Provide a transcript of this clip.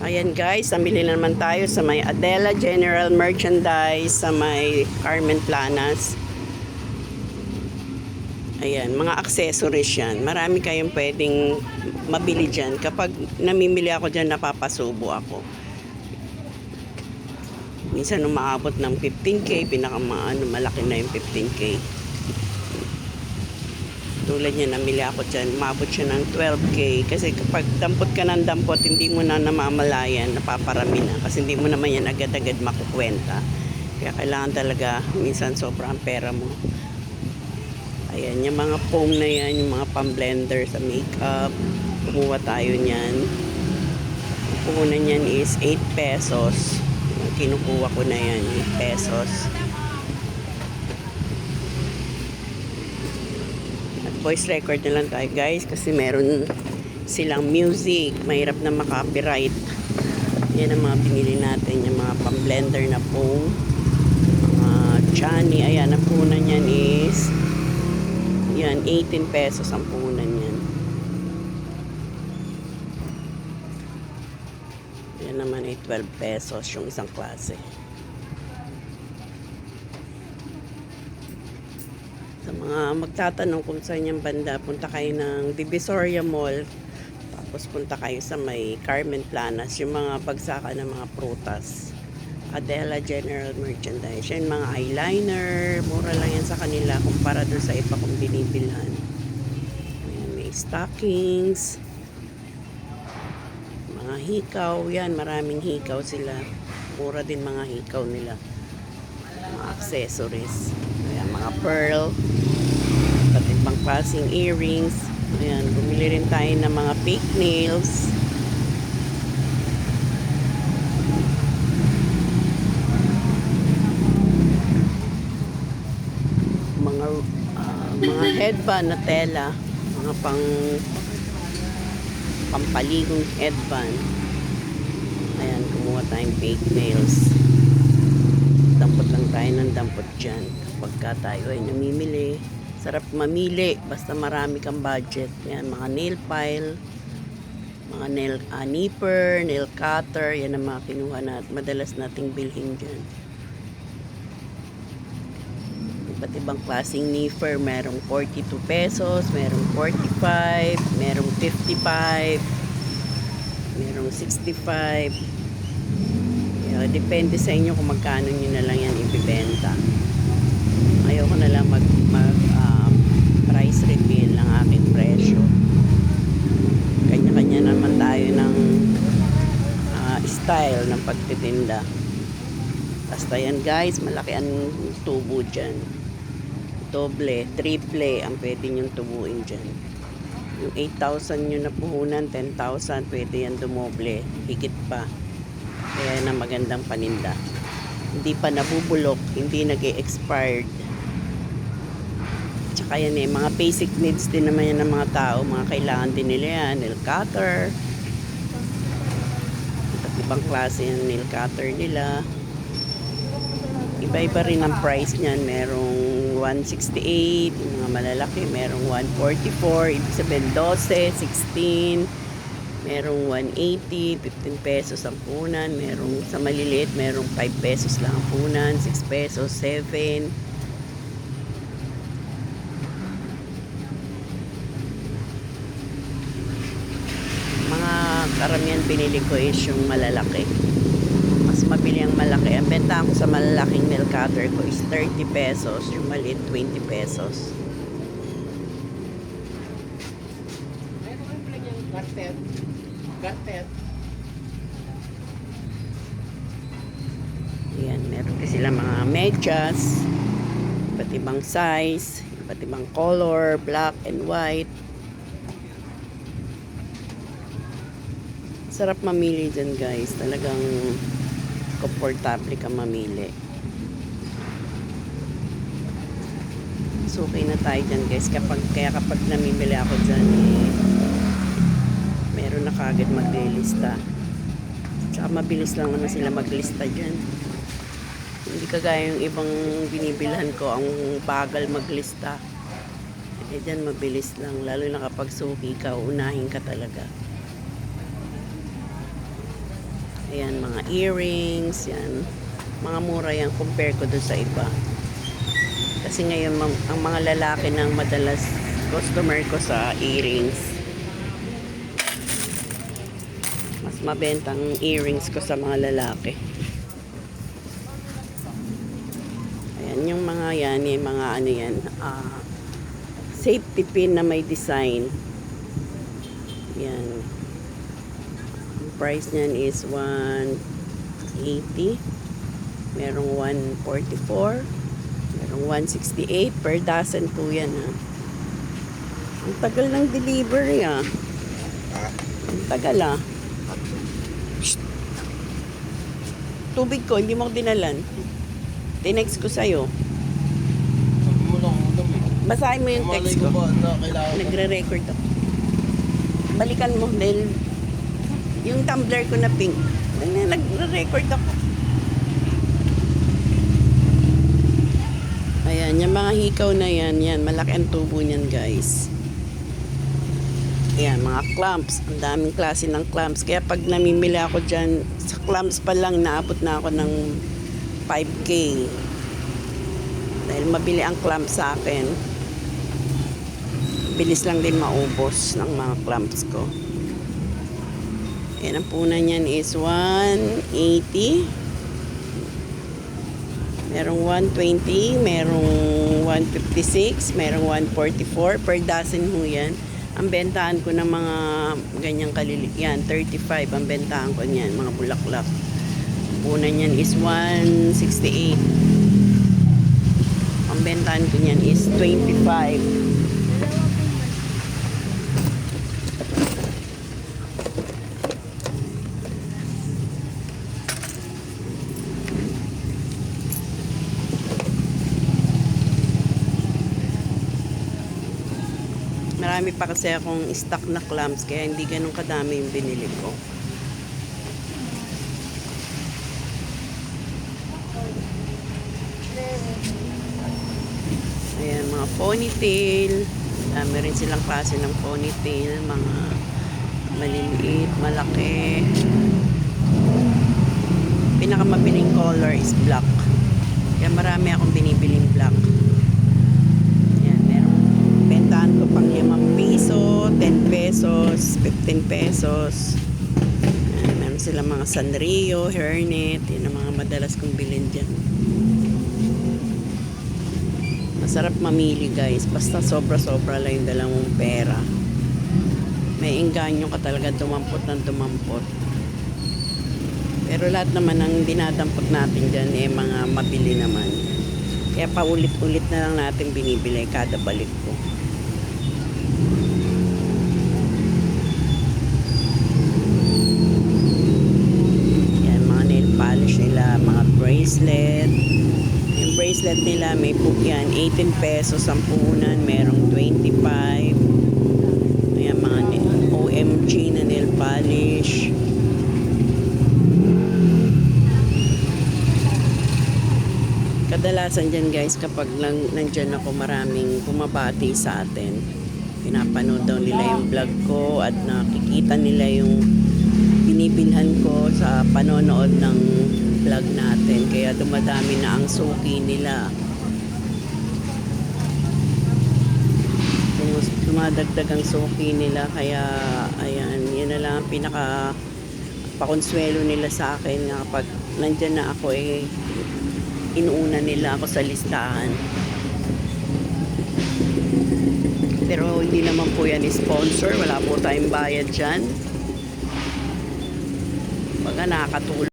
Ayan guys, namili na naman tayo sa may Adela General Merchandise sa may Carmen Planas. Ayan, mga accessories yan. Marami kayong pwedeng mabili dyan. Kapag namimili ako dyan, napapasubo ako. Minsan umaabot ng 15K, malaki na yung 15K. Tulad niya, namili ako dyan, umabot siya ng 12K. Kasi kapag dampot ka ng dampot, hindi mo na namamalayan, napaparami na. Kasi hindi mo naman yan agad-agad makukwenta. Kaya kailangan talaga, minsan sobrang pera mo. Ayan, yung mga foam na yan, yung mga pang-blender sa makeup. Kumuha tayo niyan. Ang puhunan niyan is 8 pesos. Kinukuha ko na yan, 8 pesos. Voice record na lang tayo guys kasi meron silang music, mahirap na makopyright. Yan ang mga binili natin, yung mga pang-blender na foam, Chani. Ayan, ang puhunan yan is yan, 18 pesos ang puhunan yan. Yan naman ay 12 pesos yung isang klase. Sa mga magtatanong kung saan yung banda, punta kayo ng Divisoria Mall, tapos punta kayo sa may Carmen Planas, yung mga bagsakan ng mga prutas. Adela General Merchandise. Yan, mga eyeliner, mura lang yan sa kanila kumpara doon sa iba kong binibilhan. Ayan, may stockings, mga hikaw, yan, maraming hikaw sila. Mura din mga hikaw nila. Mga accessories. Ayan, mga pearl, pati ibang klaseng earrings. Ayan, bumili rin tayo ng mga fake nails. Mga headband na tela, mga pampaligong headband. Ayan, kumuha tayong fake nails. Dampot lang tayo ng dampot dyan pagka tayo ay namimili. Sarap mamili basta marami kang budget. Yan, mga nail file, mga nail nipper, nail cutter, yan ang mga kinuha natin, madalas nating bilhin dyan. Iba't ibang klaseng nipper, merong 42 pesos, merong 45, merong 55, merong 65. Depende sa inyo kung magkano nyo na lang yan ibibenta. Ayoko na lang price reveal ng aking presyo. Kanya-kanya naman tayo ng style ng pagtitinda. Basta yan guys, malaki ang tubo dyan. Doble, triple ang pwede nyong tubuin dyan. Yung 8,000 nyo na puhunan, 10,000, pwede yan dumoble, higit pa. Kaya na magandang paninda. Hindi pa nabubulok, hindi nag-e-expired. Tsaka yan mga basic needs din naman yan ng mga tao. Mga kailangan din nila yan, nail cutter. At ibang klase yung nail cutter nila. Iba-iba rin ang price niyan. Merong 168, yung mga malalaki. Merong 144, ibig sabihin 12, 16. Merong 180, 15 pesos ang punan. Merong sa maliliit, merong 5 pesos lang ang punan, 6 pesos, 7. Mga karamihan binili ko is yung malalaki. Mas mabili ang malaki. Ang benta ko sa malalaking nail cutter ko is 30 pesos. Yung maliit, 20 pesos. Ayan, meron kasi sila mga medyas, iba't ibang size, iba't ibang color, black and white. Sarap mamili dyan guys, talagang komportable ka mamili. So okay na tayo dyan guys, kaya kapag namimili ako dyan meron na kagad maglilista. Tsaka mabilis lang naman sila maglista dyan. Hindi kagaya yung ibang binibilhan ko, ang bagal maglista. Dyan mabilis lang, lalo na kapag suki ka, unahin ka talaga. Ayan, mga earrings, yan. Mga mura yan compare ko doon sa iba. Kasi ngayon, ang mga lalaki ng madalas customer ko sa earrings. Mas mabenta ang earrings ko sa mga lalaki. Ayan, yung mga yan, yung mga ano yan, safety pin na may design. Yan. Price niyan is 180. Merong 144. Merong 168 per dozen po yan, ha. Ang tagal ng delivery, ha. Ang tagal, ha. Shh. Tubig ko, hindi mo ko dinalan. Tinext ko sa'yo. Sabi mo lang ulam eh. Basahin mo yung text ko. Malay ba na kailangan ko? Nagre-record ako. Balikan mo dahil yung tumbler ko na pink. Nagre-record ako. Ayan, yung mga hikaw na yan, malaki ang tubo niyan, guys. Ayan, mga clamps. Ang daming klase ng clamps. Kaya pag namimili ako dyan, sa clamps pa lang, naabot na ako ng 5K. Dahil mabili ang clamps sa akin. Bilis lang din maubos ng mga clamps ko. Ayan, ang punan niyan is 180. Merong 120, merong 156, merong 144 per dozen ho yan. Ang bentahan ko ng mga ganyang kalilik yan, 35 ang bentahan ko niyan, mga bulaklak. Punan niyan is 168. Ang bentahan ko niyan is 25. Marami pa kasi akong stock na clams kaya hindi ganun kadami yung binili ko. Ayan, mga ponytail. Dami rin silang klase ng ponytail. Mga maliliit, malaki. Pinakamabiling color is black. Kaya marami akong binibiling black. Bentahan ko pang 5 piso, 10 pesos, 15 pesos. Meron silang mga Sanrio, hairnet. Yun ang mga madalas kong bilhin dyan. Masarap mamili, guys. Basta sobra-sobra lang yung dalawang pera. May engganyo ka talaga dumampot ng dumampot. Pero lahat naman ng dinadampot natin dyan mga mabili naman. Kaya paulit-ulit na lang natin binibili kada balik ko. Mga bracelet. Yung bracelet nila may book yan, 18 pesos ang punan, merong 25. Ayan, mga OMG na nail polish. Kadalasan dyan, guys, kapag nandyan ako, maraming bumabati sa atin. Pinapanood daw nila yung vlog ko at nakikita nila yung binibilhan ko sa panonood ng vlog natin, kaya dumadami na ang suki nila. Dumadagdag ang suki nila, kaya ayan, yun na lang ang pinaka pakonsuelo nila sa akin na kapag nandyan na ako inuuna nila ako sa listahan. Pero hindi naman po yan sponsor, wala po tayong bayad dyan. Baga nakakatulong.